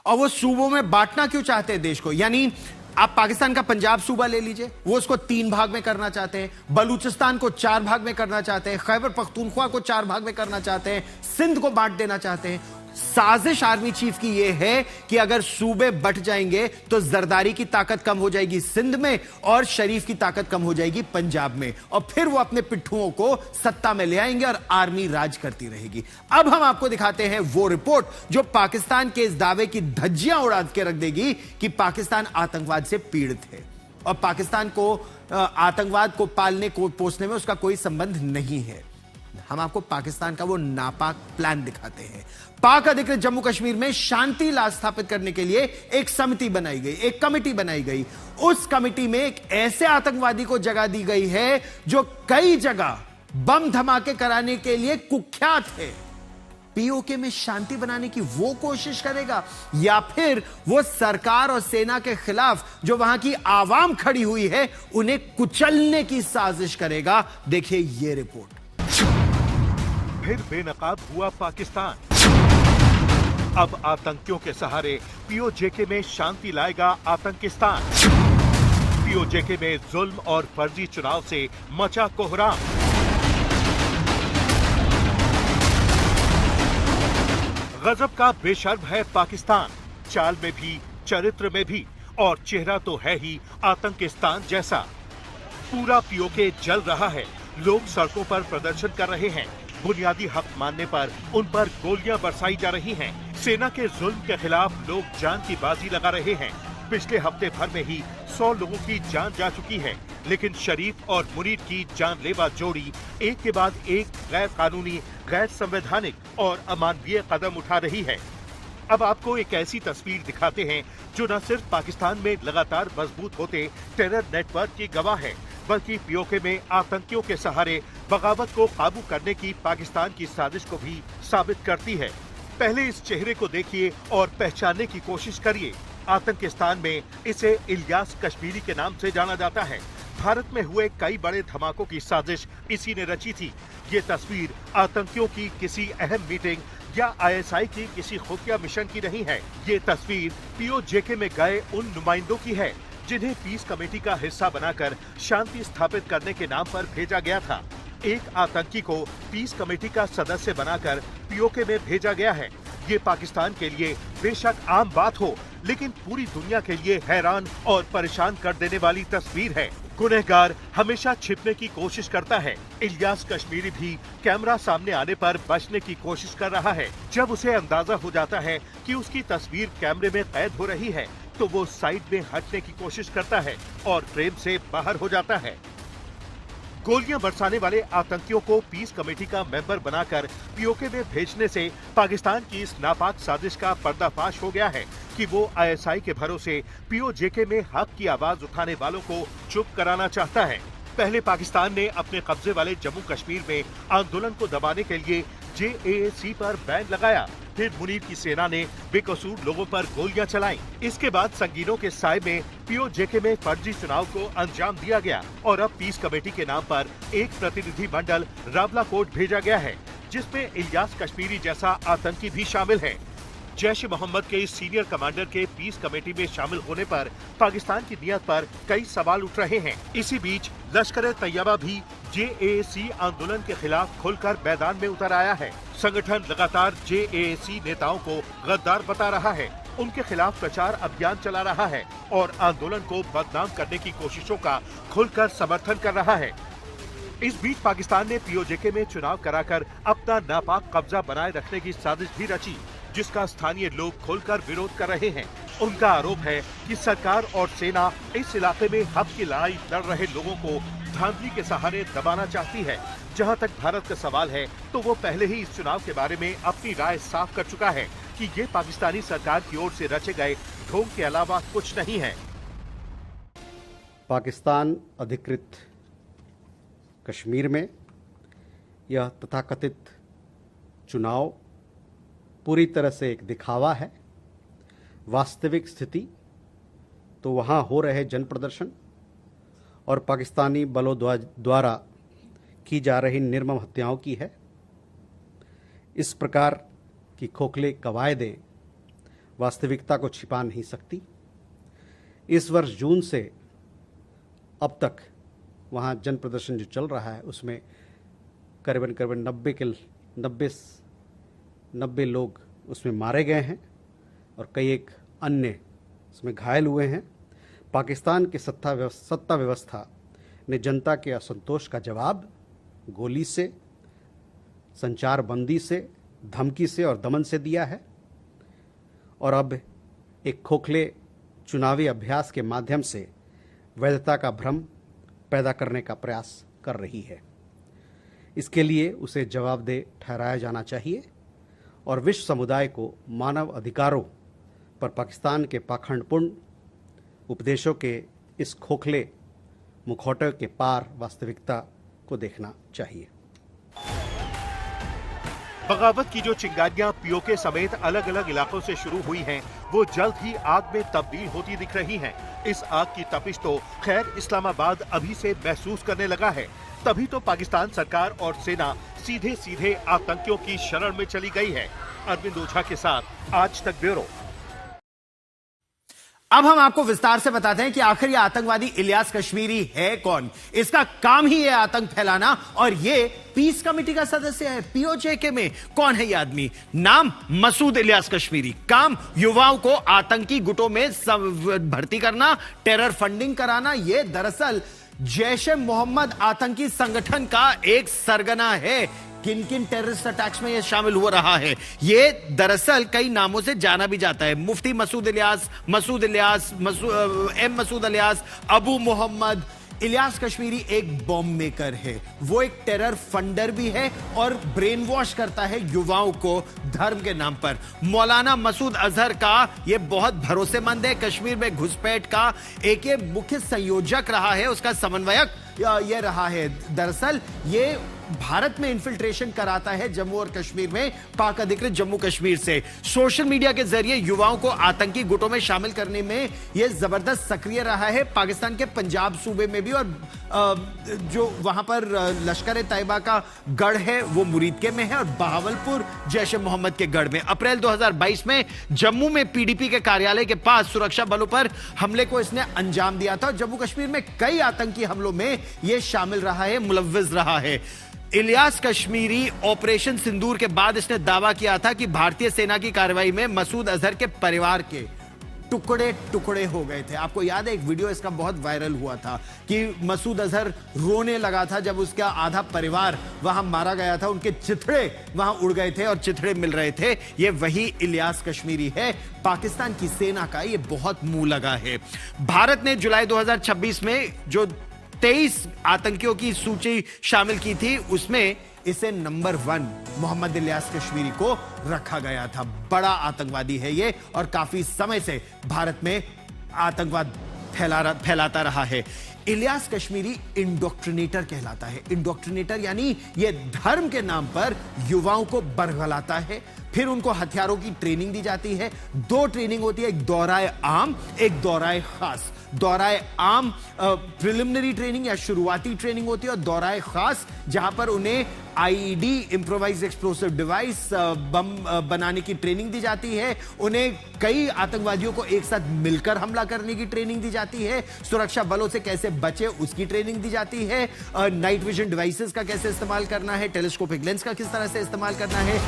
और वो सूबों में बांटना क्यों चाहते हैं देश को? यानी आप पाकिस्तान का पंजाब सूबा ले लीजिए, वो उसको 3 भाग में करना चाहते हैं, बलूचिस्तान को 4 भाग में करना चाहते हैं, खैबर पख्तूनख्वा को 4 भाग में करना चाहते हैं, सिंध को बांट देना चाहते हैं। साजिश आर्मी चीफ की यह है कि अगर सूबे बट जाएंगे तो जरदारी की ताकत कम हो जाएगी सिंध में और शरीफ की ताकत कम हो जाएगी पंजाब में, और फिर वो अपने पिट्ठुओं को सत्ता में ले आएंगे और आर्मी राज करती रहेगी। अब हम आपको दिखाते हैं वो रिपोर्ट जो पाकिस्तान के इस दावे की धज्जियां उड़ा के रख देगी कि पाकिस्तान आतंकवाद से पीड़ित है और पाकिस्तान को आतंकवाद को पालने को पोसने में उसका कोई संबंध नहीं है। हम आपको पाकिस्तान का वो नापाक प्लान दिखाते हैं। पाक अधिकृत जम्मू कश्मीर में शांति ला स्थापित करने के लिए एक समिति बनाई गई, एक कमेटी बनाई गई। उस कमेटी में एक ऐसे आतंकवादी को जगह दी गई है जो कई जगह बम धमाके कराने के लिए कुख्यात है। पीओके में शांति बनाने की वो कोशिश करेगा या फिर वो सरकार और सेना के खिलाफ जो वहां की आवाम खड़ी हुई है उन्हें कुचलने की साजिश करेगा? देखिए ये रिपोर्ट। फिर बेनकाब हुआ पाकिस्तान। अब आतंकियों के सहारे पीओजेके में शांति लाएगा आतंकिस्तान। पीओजेके में जुल्म और फर्जी चुनाव से मचा कोहराम। गजब का बेशर्म है पाकिस्तान, चाल में भी, चरित्र में भी, और चेहरा तो है ही आतंकिस्तान जैसा। पूरा पीओके जल रहा है, लोग सड़कों पर प्रदर्शन कर रहे हैं, बुनियादी हक मानने पर उन पर गोलियां बरसाई जा रही हैं। सेना के जुल्म के खिलाफ लोग जान की बाजी लगा रहे हैं। पिछले हफ्ते भर में ही 100 लोगों की जान जा चुकी है, लेकिन शरीफ और मुनीर की जानलेवा जोड़ी एक के बाद एक गैर कानूनी, गैर संवैधानिक और अमानवीय कदम उठा रही है। अब आपको एक ऐसी तस्वीर दिखाते हैं जो न सिर्फ पाकिस्तान में लगातार मजबूत होते टेरर नेटवर्क की गवाह है, बल्कि पीओके में आतंकियों के सहारे बगावत को काबू करने की पाकिस्तान की साजिश को भी साबित करती है। पहले इस चेहरे को देखिए और पहचानने की कोशिश करिए। आतंकिस्तान में इसे इलियास कश्मीरी के नाम से जाना जाता है। भारत में हुए कई बड़े धमाकों की साजिश इसी ने रची थी। ये तस्वीर आतंकियों की किसी अहम मीटिंग या आईएसआई की किसी खुफिया मिशन की नहीं है। ये तस्वीर पीओजेके में गए उन नुमाइंदों की है जिन्हें पीस कमेटी का हिस्सा बनाकर शांति स्थापित करने के नाम पर भेजा गया था। एक आतंकी को पीस कमेटी का सदस्य बनाकर पीओके में भेजा गया है। ये पाकिस्तान के लिए बेशक आम बात हो, लेकिन पूरी दुनिया के लिए हैरान और परेशान कर देने वाली तस्वीर है। गुनहगार हमेशा छिपने की कोशिश करता है। इलियास कश्मीरी भी कैमरा सामने आने पर बचने की कोशिश कर रहा है। जब उसे अंदाजा हो जाता है कि उसकी तस्वीर कैमरे में कैद हो रही है, तो वो साइड में हटने की कोशिश करता है और फ्रेम से बाहर हो जाता है। गोलियां बरसाने वाले आतंकियों को पीस कमेटी का मेंबर बनाकर पीओके में भेजने से पाकिस्तान की इस नापाक साजिश का पर्दाफाश हो गया है कि वो आईएसआई के भरोसे पीओजेके में हक की आवाज उठाने वालों को चुप कराना चाहता है। पहले पाकिस्तान ने अपने कब्जे वाले जम्मू कश्मीर में आंदोलन को दबाने के लिए जेएसी पर बैन लगाया। फिर मुनीर की सेना ने बेकसूर लोगों पर गोलियां चलाई। इसके बाद संगीनों के साए में पीओजेके में फर्जी चुनाव को अंजाम दिया गया और अब पीस कमेटी के नाम पर एक प्रतिनिधि मंडल रावलाकोट भेजा गया है, जिसमें इलियास कश्मीरी जैसा आतंकी भी शामिल है। जैश ए मोहम्मद के इस सीनियर कमांडर के पीस कमेटी में शामिल होने पर पाकिस्तान की नीयत पर कई सवाल उठ रहे हैं। इसी बीच लश्कर-ए-तैयबा भी जेएसी आंदोलन के खिलाफ खुलकर मैदान में उतर आया है। संगठन लगातार जेएसी नेताओं को गद्दार बता रहा है, उनके खिलाफ प्रचार अभियान चला रहा है और आंदोलन को बदनाम करने की कोशिशों का खुलकर समर्थन कर रहा है। इस बीच पाकिस्तान ने पीओजेके में चुनाव कराकर अपना नापाक कब्जा बनाए रखने की साजिश भी रची, जिसका स्थानीय लोग खुलकर विरोध कर रहे हैं। उनका आरोप है कि सरकार और सेना इस इलाके में हक की लड़ाई लड़ रहे लोगों को धांधली के सहारे दबाना चाहती है। जहां तक भारत का सवाल है, तो वो पहले ही इस चुनाव के बारे में अपनी राय साफ कर चुका है कि ये पाकिस्तानी सरकार की ओर से रचे गए ढोंग के अलावा कुछ नहीं है। पाकिस्तान अधिकृत कश्मीर में यह तथाकथित चुनाव पूरी तरह से एक दिखावा है। वास्तविक स्थिति तो वहाँ हो रहे जन प्रदर्शन और पाकिस्तानी बलों द्वारा की जा रही निर्मम हत्याओं की है। इस प्रकार की खोखले कवायदें वास्तविकता को छिपा नहीं सकती। इस वर्ष जून से अब तक वहाँ जन प्रदर्शन जो चल रहा है उसमें करीबन 90 लोग उसमें मारे गए हैं और कई एक अन्य उसमें घायल हुए हैं। पाकिस्तान की सत्ता व्यवस्था ने जनता के असंतोष का जवाब गोली से, संचार बंदी से, धमकी से और दमन से दिया है और अब एक खोखले चुनावी अभ्यास के माध्यम से वैधता का भ्रम पैदा करने का प्रयास कर रही है। इसके लिए उसे जवाबदेह ठहराया जाना चाहिए और विश्व समुदाय को मानव अधिकारों पर पाकिस्तान के पाखंडपूर्ण उपदेशों के इस खोखले मुखौटे के पार वास्तविकता को देखना चाहिए। बगावत की जो चिंगारियां पीओके समेत अलग अलग इलाकों से शुरू हुई हैं, वो जल्द ही आग में तब्दील होती दिख रही हैं। इस आग की तपिश तो खैर इस्लामाबाद अभी से महसूस करने लगा है। तभी तो पाकिस्तान सरकार और सेना सीधे सीधे आतंकियों की शरण में चली गई है। अरविंद ओझा के साथ आज तक ब्यूरो। अब हम आपको विस्तार से बताते हैं कि आखिर ये आतंकवादी इलियास कश्मीरी है कौन। इसका काम ही है आतंक फैलाना और ये पीस कमेटी का सदस्य है। पीओजे में कौन है ये आदमी? नाम मसूद इलियास कश्मीरी। काम युवाओं को आतंकी गुटों में भर्ती करना, टेरर फंडिंग कराना। ये दरअसल जैश-ए-मोहम्मद आतंकी संगठन का एक सरगना है। किन किन टेररिस्ट अटैक्स में यह शामिल हो रहा है, ये दरअसल कई नामों से जाना भी जाता है। मुफ्ती मसूद इलियास, एम मसूद इलियास, अबू मोहम्मद। इलियास कश्मीरी एक बॉम्ब मेकर है, वो एक टेरर फंडर भी है और ब्रेन वॉश करता है युवाओं को धर्म के नाम पर। मौलाना मसूद अजहर का ये बहुत भरोसेमंद है। कश्मीर में घुसपैठ का एक ये मुख्य संयोजक रहा है, उसका समन्वयक ये रहा है। दरअसल ये भारत में इन्फिल्ट्रेशन कराता है जम्मू और कश्मीर में, पाक अधिकृत जम्मू कश्मीर से। सोशल मीडिया के जरिए युवाओं को आतंकी गुटों में शामिल करने में यह जबरदस्त सक्रिय रहा है। पाकिस्तान के पंजाब सूबे में भी, और जो वहां पर लश्कर-ए-तैयबा का गढ़ है वो मुरीदके में है और बहावलपुर जैश-ए-मोहम्मद के गढ़ में। अप्रैल 2022 में जम्मू में पीडीपी के कार्यालय के पास सुरक्षा बलों पर हमले को इसने अंजाम दिया था। जम्मू कश्मीर में कई आतंकी हमलों में यह शामिल रहा है, मुलव्विज रहा है। इलियास कश्मीरी ऑपरेशन सिंदूर के बाद इसने दावा किया था कि भारतीय सेना की कार्रवाई में मसूद अजहर के परिवार के टुकड़े टुकड़े हो गए थे। आपको याद है एक वीडियो इसका बहुत वायरल हुआ था कि मसूद अजहर रोने लगा था जब उसका आधा परिवार वहां मारा गया था, उनके चिथड़े वहां उड़ गए थे और चिथड़े मिल रहे थे। ये वही इलियास कश्मीरी है। पाकिस्तान की सेना का ये बहुत मुंह लगा है। भारत ने जुलाई 2026 में जो 23 आतंकियों की सूची शामिल की थी, उसमें इसे नंबर 1 मोहम्मद इलियास कश्मीरी को रखा गया था। बड़ा आतंकवादी है ये और काफी समय से भारत में आतंकवाद फैलाता रहा है। इलियास कश्मीरी इंडोक्ट्रिनेटर कहलाता है। इंडोक्ट्रिनेटर यानी ये धर्म के नाम पर युवाओं को बरगलाता है, फिर उनको हथियारों की ट्रेनिंग दी जाती है। 2 ट्रेनिंग होती है, एक दौराए आम, एक दौराए खास। दौराए आम प्रिलिमिनरी ट्रेनिंग या शुरुआती ट्रेनिंग होती है और दौराए खास जहां पर उन्हें आईईडी, इम्प्रोवाइज एक्सप्लोसिव डिवाइस, बम बनाने की ट्रेनिंग दी जाती है। उन्हें कई आतंकवादियों को एक साथ मिलकर हमला करने की ट्रेनिंग दी जाती है। सुरक्षा बलों से कैसे बचे उसकी ट्रेनिंग दी जाती है। नाइट विजन डिवाइसेस का कैसे इस्तेमाल करना है, टेलीस्कोपिक लेंस का किस तरह से इस्तेमाल करना है।